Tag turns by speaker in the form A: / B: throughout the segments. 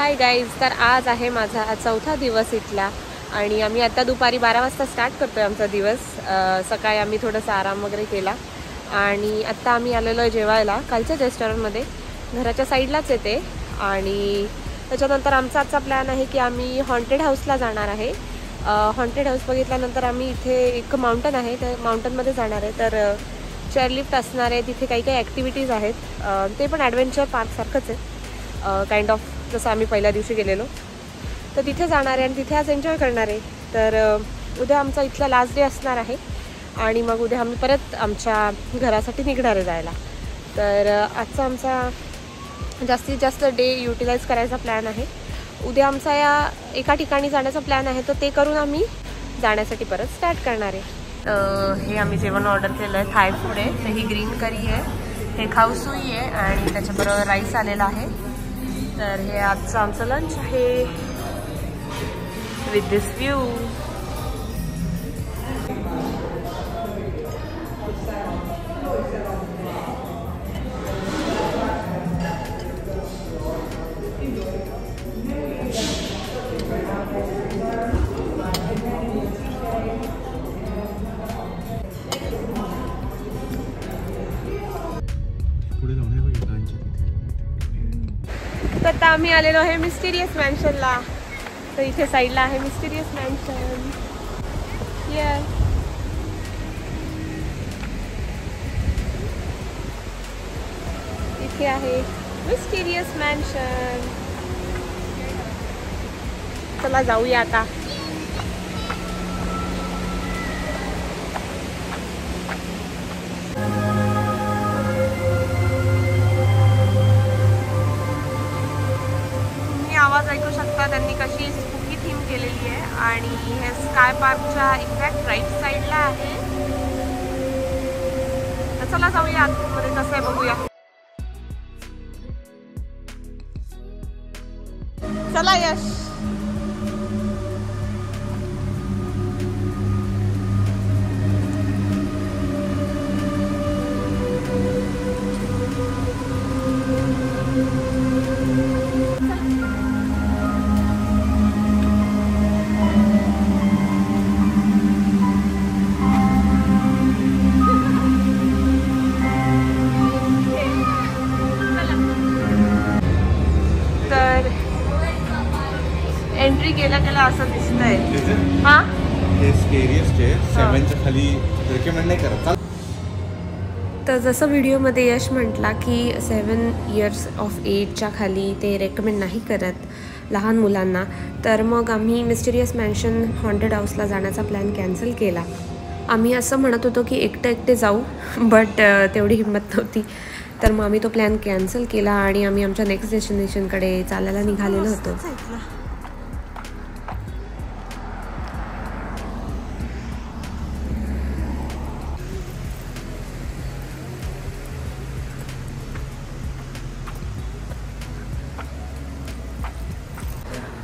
A: Hi guys, तर आज आहे माझा चौथा दिवस इथला आणि आम्ही आता दुपारी 12 वाजता स्टार्ट करतोय आमचा दिवस। सकाळी आम्ही थोडासा आराम वगैरे केला आणि आता आम्ही आलेलो आहे जेवायला कालच्या रेस्टॉरंटमध्ये, घराच्या साईडलाच येते। आणि त्याच्यानंतर आमचा आजचा प्लॅन आहे की आम्ही हॉन्टेड हाऊसला जाणार आहे। हॉन्टेड हाऊस बघितल्यानंतर आम्ही इथे एक माउंटन आहे, त्या माउंटनमध्ये जाणार आहे। तर चेअरलिफ्ट असणार आहे, तिथे काही काही ॲक्टिव्हिटीज आहेत, ते पण ॲडव्हेंचर पार्कसारखंच आहे काइंड ऑफ, जसं आम्ही पहिल्या दिवशी गेलेलो। तर तिथे जाणार आहे आणि तिथे आज एन्जॉय करणार आहे। तर उद्या आमचा इथला लास्ट डे असणार आहे आणि मग उद्या आम्ही परत आमच्या घरासाठी निघणार आहे जायला। तर आजचा आमचा जास्तीत जास्त डे युटिलाइज करायचा प्लॅन आहे। उद्या आमचा या एका ठिकाणी जाण्याचा प्लॅन आहे, तर ते करून आम्ही जाण्यासाठी परत स्टार्ट करणार आहे। हे आम्ही जेवण ऑर्डर केलं आहे, थाय फूड आहे। तर ही ग्रीन करी आहे, हे खाऊसुई आहे आणि त्याच्याबरोबर राईस आलेला आहे। तर हे आजचं आमचं लंच आहे विथ दिस व्ह्यू। तर आता आम्ही आलेलो आहे मिस्टिरियस मॅन्शनला। तर इथे साईडला आहे मिस्टिरियस मॅन्शन। इथे आहे मिस्टिरियस मॅन्शन। चला जाऊया आता। आवाज ऐकू शकता त्यांनी कशी स्पूकी थीम केलेली आहे आणि हे स्काय पार्कच्या एक्झॅक्ट राईट साईडला आहे। तर चला जाऊया आतमध्ये, कसं आहे बघूया। चला यश। एंट्री केला केला असं दिसतंय। हां,
B: हे स्केरियस्ट आहे, 7च्या खाली रेकमेंड नाही करत।
A: तर जसं व्हिडिओमध्ये यश म्हटला की 7 इयर्स ऑफ एजच्या खाली ते रेकमेंड नाही करत लहान मुलांना। तर मग आम्ही मिस्टिरियस मॅन्शन हॉन्टेड हाऊसला जाण्याचा प्लॅन कॅन्सल केला। आम्ही असं म्हणत होतो की एकटे जाऊ, बट तेवढी हिंमत नव्हती। तर मग आम्ही तो प्लॅन कॅन्सल केला आणि आम्ही आमच्या नेक्स्ट डेस्टिनेशनकडे चालायला निघालेलो होतो।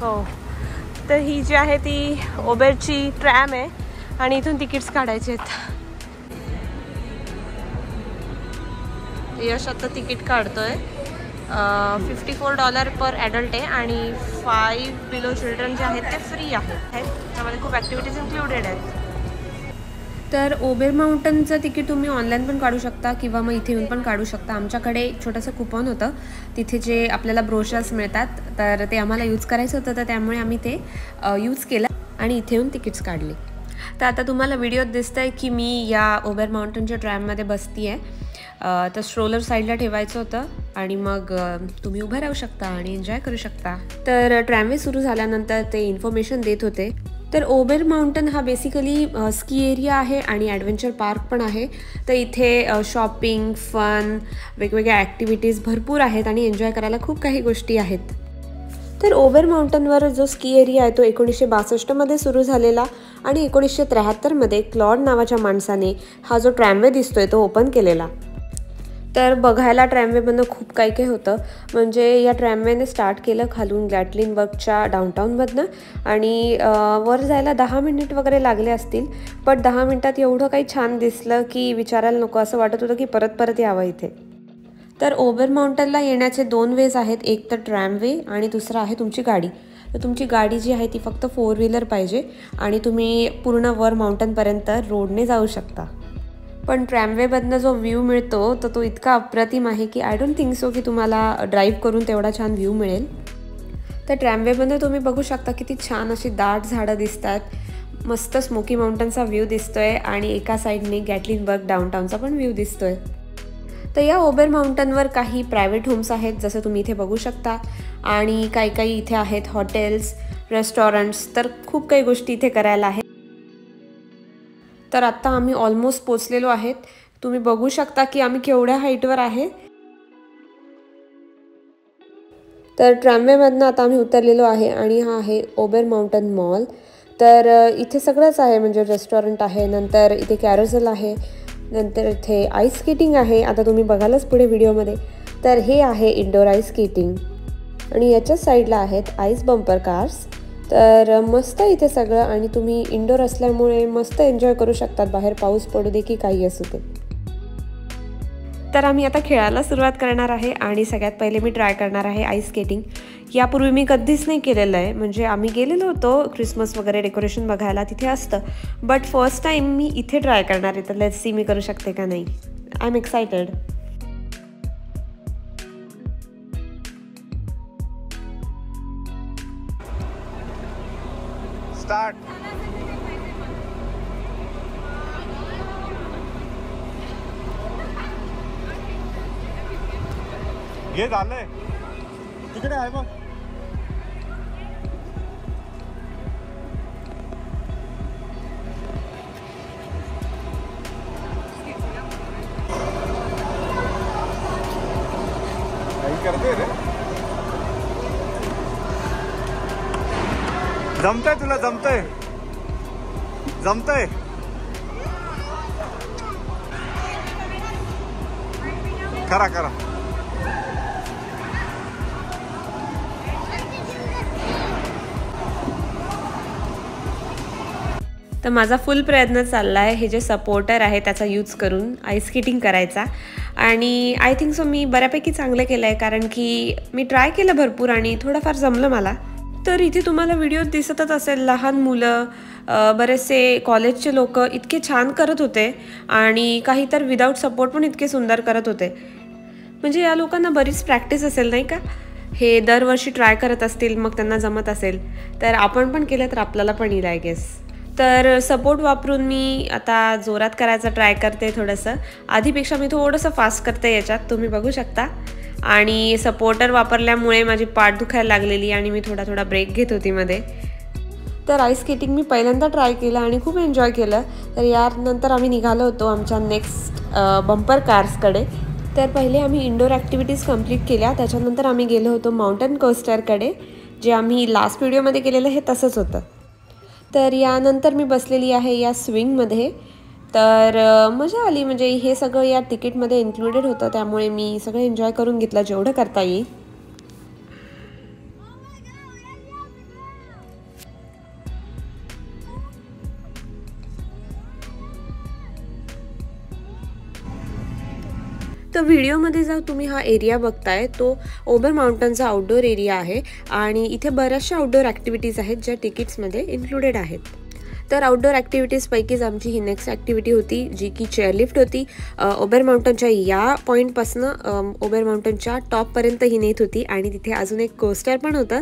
A: हो, तर ही जी आहे ती ओबेरची ट्रॅम आहे आणि इथून तिकीट्स काढायचे आहेत। यश आता तिकीट काढतोय। $54 पर ॲडल्ट आहे आणि 5 बिलो चिल्ड्रन जे आहेत ते फ्री आहेत। त्यामध्ये खूप ॲक्टिव्हिटीज इन्क्लुडेड आहेत। तर ओबेर माउंटनचं तिकीट तुम्ही ऑनलाईन पण काढू शकता किंवा मग इथे येऊन पण काढू शकता। आमच्याकडे एक छोटंसं कुपन होतं, तिथे जे आपल्याला ब्रोशर्स मिळतात, तर ते आम्हाला यूज करायचं होतं, तर त्यामुळे आम्ही ते यूज केलं आणि इथे येऊन तिकीट्स काढले। तर आता तुम्हाला व्हिडिओत दिसतंय की मी या ओबेर माउंटनच्या ट्रॅममध्ये बसती आहे। तर स्ट्रोलर साईडला ठेवायचं होतं आणि मग तुम्ही उभं राहू शकता आणि एन्जॉय करू शकता। तर ट्रॅमवे सुरू झाल्यानंतर ते इन्फॉर्मेशन देत होते। तर ओबेर माउंटन हा बेसिकली स्की एरिया आहे आणि ॲडव्हेंचर पार्क पण आहे। तर इथे शॉपिंग, फन, वेगवेगळ्या ॲक्टिव्हिटीज भरपूर आहेत आणि एन्जॉय करायला खूप काही गोष्टी आहेत। तर ओबेर माउंटनवर जो स्की एरिया आहे तो 1962मध्ये सुरू झालेला आणि 1973मध्ये क्लॉड नावाच्या माणसाने हा जो ट्रॅमवे दिसतोय तो ओपन केलेला। तर बघायला ट्रॅमवेमधनं खूप काही काही होतं, म्हणजे या ट्रॅमवेने स्टार्ट केलं खालून गॅटलिनबर्गच्या डाऊनटाऊनमधनं आणि वर जायला 10 मिनिट वगैरे लागले असतील, पण 10 मिनिटात एवढं काही छान दिसलं की विचारायला नको, असं वाटत होतं की परत परत यावं इथे। तर ओबेर माउंटनला येण्याचे 2 वेज आहेत, एक तर ट्रॅमवे आणि दुसरं आहे तुमची गाडी. तर तुमची गाडी जी आहे ती फक्त 4 व्हीलर पाहिजे आणि तुम्ही पूर्ण वर माउंटनपर्यंत रोडने जाऊ शकता. पण ट्रॅमवेमधनं जो व्ह्यू मिळतो तो इतका अप्रतिम आहे की आय डोंट थिंक सो की तुम्हाला ड्राईव्ह करून तेवढा छान व्ह्यू मिळेल. तर ट्रॅमवेमध्ये तुम्ही बघू शकता किती छान अशी दाट झाडं दिसतात, मस्त स्मोकी माउंटनचा व्ह्यू दिसतोय आणि एका साईडने गॅटलिनबर्ग डाऊनटाऊनचा पण व्ह्यू दिसतोय. तर या ओबेर माउंटनवर काही प्रायव्हेट होम्स आहेत जसं तुम्ही इथे बघू शकता आणि काही इथे आहेत हॉटेल्स, रेस्टॉरंट्स, तर खूप काही गोष्टी इथे करायला आहेत. तर आत्ता आम्ही ऑलमोस्ट पोचलेलो आहेत. तुम्ही बघू शकता की आम्ही केवढ्या हाईटवर आहे. तर ट्रॅमवेमधनं आता आम्ही उतरलेलो आहे आणि हा आहे ओबेर माउंटन मॉल. तर इथे सगळंच आहे, म्हणजे रेस्टॉरंट आहे, नंतर इथे कॅरोसेल आहे, नंतर इथे आईस स्केटिंग आहे. आता तुम्ही बघालच पुढे व्हिडिओमध्ये. तर हे आहे इंडोर आईस स्केटिंग आणि याच्याच साईडला आहेत आईस बंपर कार्स. तर मस्त इथे सगळं आणि तुम्ही इंडोर असल्यामुळे मस्त एन्जॉय करू शकतात, बाहेर पाऊस पडू दे की काही असू दे. तर आम्ही आता खेळायला सुरुवात करणार आहे आणि सगळ्यात पहिले मी ट्राय करणार आहे आईस स्केटिंग. यापूर्वी मी कधीच नाही केलेलं आहे, म्हणजे आम्ही गेलेलो होतो क्रिसमस वगैरे डेकोरेशन बघायला, तिथे असतं, बट फर्स्ट टाईम मी इथे ट्राय करणार आहे. तर लेट्स सी मी करू शकते का नाही. I am excited.
B: स्टार्ट. हे झालंय तिकडे आहे बघ. काही करते रे. जमतंय तुला, जमतंय जमतंय. करा करा.
A: तर माझा फुल प्रयत्न चालला आहे हे जे सपोर्टर आहे त्याचा यूज करून आईस स्केटिंग करायचा आणि आय थिंक सो मी बऱ्यापैकी चांगलं केलं आहे, कारण की मी ट्राय केलं भरपूर आणि थोडंफार जमलं मला. तर इथे तुम्हाला व्हिडिओ दिसतच असेल, लहान मुलं, बरेचसे कॉलेजचे लोक इतके छान करत होते आणि काही तर विदाऊट सपोर्ट पण इतके सुंदर करत होते. म्हणजे या लोकांना बरीच प्रॅक्टिस असेल नाही का, हे दरवर्षी ट्राय करत असतील, मग त्यांना जमत असेल. तर आपण पण केलं तर आपल्याला पण येईल आय गेस. तर सपोर्ट वापरून मी आता जोरात करायचा ट्राय करते. थोडंसं आधीपेक्षा मी थोडंसं फास्ट करते याच्यात, तुम्ही बघू शकता. आणि सपोर्टर वापरल्यामुळे माझी पाठ दुखायला लागलेली आणि मी थोडा ब्रेक घेत होती मध्ये. तर आईस स्केटिंग मी पहिल्यांदा ट्राय केलं आणि खूप एन्जॉय केलं. तर यानंतर आम्ही निघालो होतो आमच्या नेक्स्ट बंपर कार्सकडे. तर पहिले आम्ही इंडोर ॲक्टिव्हिटीज कंप्लीट केल्या, त्याच्यानंतर आम्ही गेलो होतो माउंटन कोस्टरकडे, जे आम्ही लास्ट व्हिडिओमध्ये केलेलं हे तसंच होतं. तर यानंतर मी बसलेली आहे या स्विंगमध्ये. तर मजा आली, म्हणजे हे सगळं या तिकीटमध्ये इन्क्लुडेड होतं, त्यामुळे मी सगळं एन्जॉय करून घेतलं जेवढं करता येईल. तर व्हिडिओमध्ये जर तुम्ही हा एरिया बघताय तो ओबेर माउंटनचा आउटडोर एरिया आहे आणि इथे बऱ्याचशा आउटडोर ॲक्टिव्हिटीज आहेत ज्या तिकीट्समध्ये इन्क्लुडेड आहेत. तर आउटडोर ॲक्टिव्हिटीजपैकीच आमची ही नेक्स्ट ॲक्टिव्हिटी होती जी की चेअरलिफ्ट होती. ओबेर माउंटनच्या या पॉईंटपासनं ओबेर माउंटनच्या टॉपपर्यंत ही नेत होती आणि तिथे अजून एक कोस्टर पण होतं.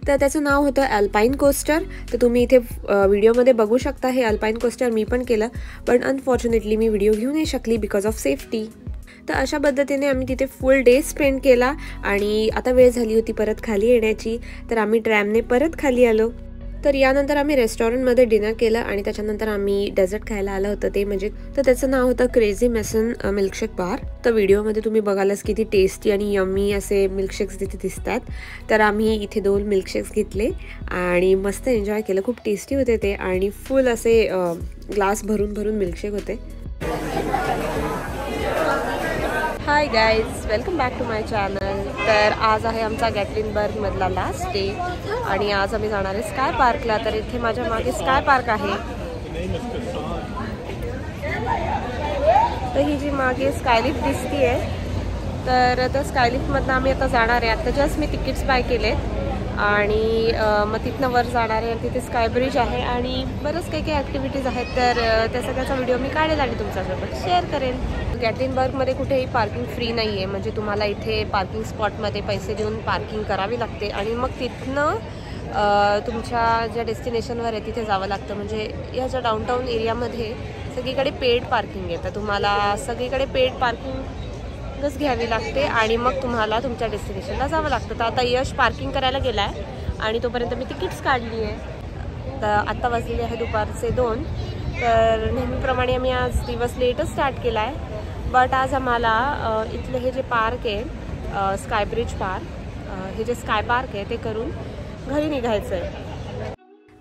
A: तर त्याचं नाव होतं अल्पाईन कोस्टर. तर तुम्ही इथे व्हिडिओमध्ये बघू शकता हे अल्पाईन कोस्टर मी पण केलं, पण अनफॉर्च्युनेटली मी व्हिडिओ घेऊ नाही शकली बिकॉज ऑफ सेफ्टी. तर अशा पद्धतीने आम्ही तिथे फुल डे स्पेंड केला आणि आता वेळ झाली होती परत खाली येण्याची. तर आम्ही ट्रॅमने परत खाली आलो. तर यानंतर आम्ही रेस्टॉरंटमध्ये डिनर केलं आणि त्याच्यानंतर आम्ही डेझर्ट खायला आलं होतं ते म्हणजे, तर त्याचं नाव होतं क्रेझी मेसन मिल्कशेक बार. तर व्हिडिओमध्ये तुम्ही बघालच किती टेस्टी आणि यम्मी असे मिल्कशेक्स तिथे दिसतात. तर आम्ही इथे 2 मिल्कशेक्स घेतले आणि मस्त एन्जॉय केलं. खूप टेस्टी होते ते आणि फुल असे ग्लास भरून मिल्कशेक होते. Hi guys, welcome back to my channel. तर आज आहे आमचा गॅटलिनबर्गमधला लास्ट डे आणि आज आम्ही जाणार आहे स्काय पार्कला. तर इथे माझ्या मागे स्काय पार्क आहे. तर ही जी मागे स्कायलिफ्ट दिसती आहे तर त्या स्कायलिफ्टमधनं आम्ही आता जाणार आहे. आता जस्ट मी तिकीट्स बाय केलेत आणि मग तिथनं वर जाणार आहे. तिथे स्काय ब्रिज आहे आणि बरंच काही काही ॲक्टिव्हिटीज आहेत. तर त्या सगळ्याचा व्हिडिओ मी काढेल आणि तुमच्यासोबत शेअर करेन. गॅटलिनबर्गमध्ये कुठेही पार्किंग फ्री नाही आहे, म्हणजे तुम्हाला इथे पार्किंग स्पॉटमध्ये पैसे देऊन पार्किंग करावी लागते आणि मग तिथनं तुमच्या ज्या डेस्टिनेशनवर आहे तिथे जावं लागतं. म्हणजे या ज्या डाऊनटाऊन एरियामध्ये सगळीकडे पेड पार्किंग आहे, तर तुम्हाला सगळीकडे पेड पार्किंगच घ्यावी लागते आणि मग तुम्हाला तुमच्या डेस्टिनेशनला जावं लागतं. तर आता यश पार्किंग करायला गेला आहे आणि तोपर्यंत मी तिकीट्स काढली आहे. तर आत्ता वाजलेले आहे दुपारचे 2. तर नेहमीप्रमाणे आम्ही आज दिवस लेटच स्टार्ट केला आहे. बट आज आम्हाला इथले हे जे पार्क आहे स्काय ब्रिज पार्क, हे जे स्काय पार्क आहे ते करून घरी निघायचं आहे.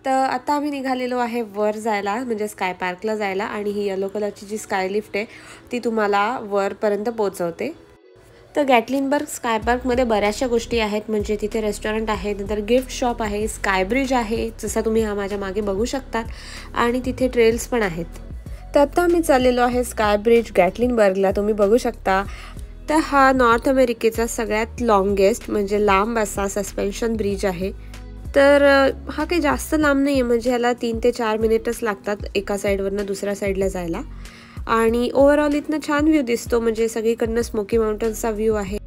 A: तर आता आम्ही निघालेलो आहे वर जायला, म्हणजे स्काय पार्कला जायला. आणि ही येलो कलरची जी स्काय लिफ्ट आहे ती तुम्हाला वरपर्यंत पोहोचवते. तर गॅटलिनबर्ग स्काय पार्कमध्ये बऱ्याचशा गोष्टी आहेत, म्हणजे तिथे रेस्टॉरंट आहे, नंतर गिफ्ट शॉप आहे, स्काय ब्रिज आहे जसं तुम्ही हा माझ्या मागे बघू शकतात, आणि तिथे ट्रेल्स पण आहेत. तर आता आम्ही चाललेलो आहे स्काय ब्रिज गॅटलिनबर्गला, तुम्ही बघू शकता. तर हा नॉर्थ अमेरिकेचा सगळ्यात लॉंगेस्ट म्हणजे लांब असा सस्पेन्शन ब्रिज आहे. तर हा काही जास्त लांब नाही आहे, म्हणजे ह्याला 3 ते 4 मिनिटच लागतात एका साईडवरनं दुसऱ्या साईडला जायला. आणि ओव्हरऑल इथनं छान व्ह्यू दिसतो, म्हणजे सगळीकडनं स्मोकी माउंटन्सचा व्ह्यू आहे.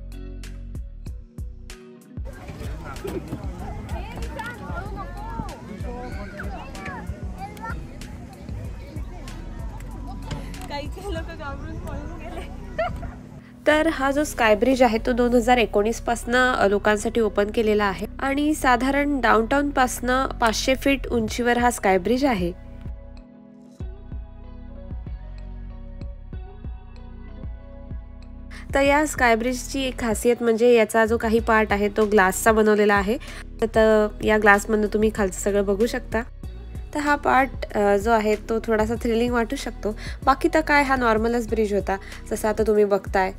A: तर हा जो स्काय ब्रिज आहे तो 2019 पासनं लोकांसाठी ओपन केलेला आहे आणि साधारण डाऊनटाऊन पासनं 500 फीट उंचीवर हा स्काय ब्रिज आहे. तर या स्काय ब्रिजची एक खासियत म्हणजे याचा जो काही पार्ट आहे तो ग्लासचा बनवलेला आहे. तर या ग्लासमधनं तुम्ही खालचं सगळं बघू शकता. तर हा पार्ट जो आहे तो थोडासा थ्रिलिंग वाटू शकतो. बाकी तर काय हा नॉर्मलच ब्रिज होता जसं आता तुम्ही बघताय.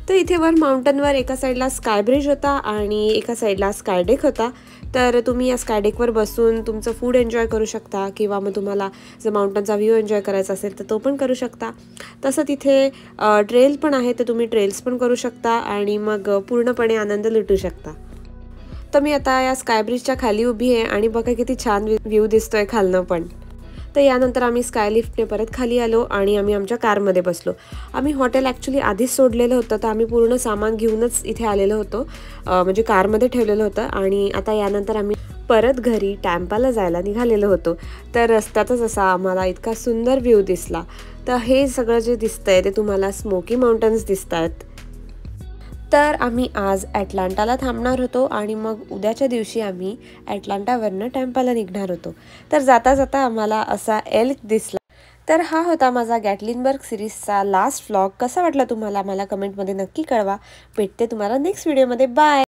A: तर इथे वर माउंटनवर एका साईडला स्काय ब्रिज होता आणि एका साईडला स्काय डेक होता. तर तुम्ही या स्काय डेकवर बसून तुमचं फूड एन्जॉय करू शकता किंवा मग तुम्हाला जर माउंटनचा व्ह्यू एन्जॉय करायचा असेल तर तो पण करू शकता. तसं तिथे ट्रेल पण आहे, तर तुम्ही ट्रेल्स पण करू शकता आणि मग पूर्णपणे आनंद लुटू शकता. तर मी आता या स्काय ब्रिजच्या खाली उभी आहे आणि बघा किती छान व्ह्यू दिसतोय खालनं पण. तर यानंतर आम्ही स्काय लिफ्टने परत खाली आलो आणि आम्ही आमच्या कारमध्ये बसलो. आम्ही हॉटेल ॲक्च्युली आधीच सोडलेलं होतं, तर आम्ही पूर्ण सामान घेऊनच इथे आलेलो होतो, म्हणजे कारमध्ये ठेवलेलं होतं. आणि आता यानंतर आम्ही परत घरी टॅम्पाला जायला निघालेलो होतो. तर रस्त्यातच असा आम्हाला इतका सुंदर व्ह्यू दिसला. तर हे सगळं जे दिसतंय ते तुम्हाला स्मोकी माउंटन्स दिसत आहेत. तर आम्ही आज ॲटलांटाला थांबणार होतो आणि मग उद्याच्या दिवशी आम्ही ॲटलांटावरनं टॅम्पाला निघणार होतो. तर जाता जाता आम्हाला असा एल्क दिसला. तर हा होता माझा गॅटलिनबर्ग सिरीजचा लास्ट व्लॉग. कसा वाटला तुम्हाला मला कमेंटमध्ये नक्की कळवा. भेटते तुम्हाला नेक्स्ट व्हिडिओमध्ये. बाय.